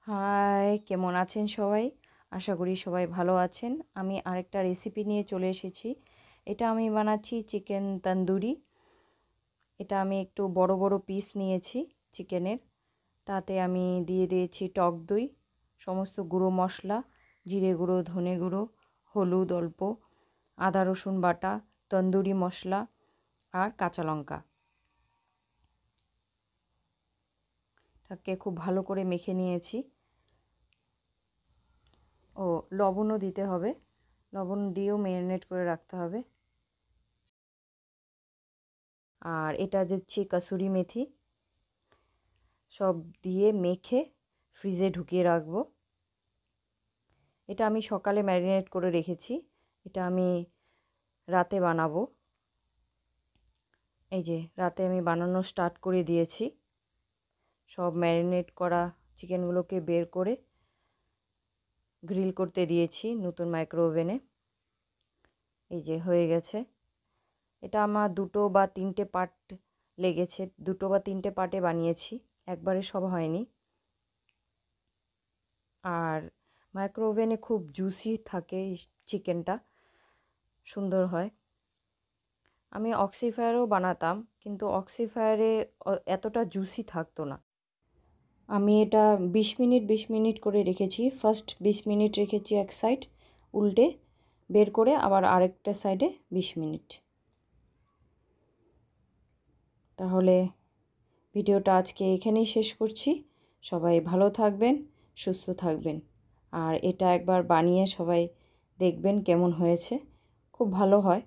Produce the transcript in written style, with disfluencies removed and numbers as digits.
High, কেমন আছেন সবাই? আশা করি সবাই ভালো আছেন। আমি আরেকটা রেসিপি নিয়ে চলে এসেছি। এটা আমি বানাচ্ছি চিকেন তন্দুরি। এটা আমি একটু বড় বড় পিস নিয়েছি চিকেনের। তাতে আমি দিয়ে দিয়েছি টক দই, সমস্ত গুঁড়ো মশলা, জিরে গুঁড়ো, ধনে গুঁড়ো, হলুদ অল্প, আদা রসুন বাটা, তন্দুরি মশলা আর কাঁচা লঙ্কা। তাকে খুব ভালো করে মেখে নিয়েছি। ও লবণও দিতে হবে, লবণ দিয়েও ম্যারিনেট করে রাখতে হবে। আর এটা দিচ্ছি কাসুরি মেথি, সব দিয়ে মেখে ফ্রিজে ঢুকিয়ে রাখবো। এটা আমি সকালে ম্যারিনেট করে রেখেছি, এটা আমি রাতে বানাবো। এই যে রাতে আমি বানানো স্টার্ট করে দিয়েছি। সব ম্যারিনেট করা চিকেনগুলোকে বের করে গ্রিল করতে দিয়েছি নতুন মাইক্রো ওভেনে। এই যে হয়ে গেছে। এটা আমার 2 বা 3টে পার্ট লেগেছে, 2 বা 3টে পার্টে বানিয়েছি, একবারে সব হয়নি। আর মাইক্রো ওভেনে খুব জুসি থাকে চিকেনটা, সুন্দর হয়। আমি অক্সিফায়ারেও বানাতাম, কিন্তু অক্সিফায়ারে এতটা জুসি থাকতো না। আমি এটা 20 মিনিট করে রেখেছি। ফার্স্ট 20 মিনিট রেখেছি এক সাইড, উল্টে বের করে আবার আরেকটা সাইডে 20 মিনিট। তাহলে ভিডিওটা আজকে এখানেই শেষ করছি। সবাই ভালো থাকবেন, সুস্থ থাকবেন। আর এটা একবার বানিয়ে সবাই দেখবেন কেমন হয়েছে, খুব ভালো হয়।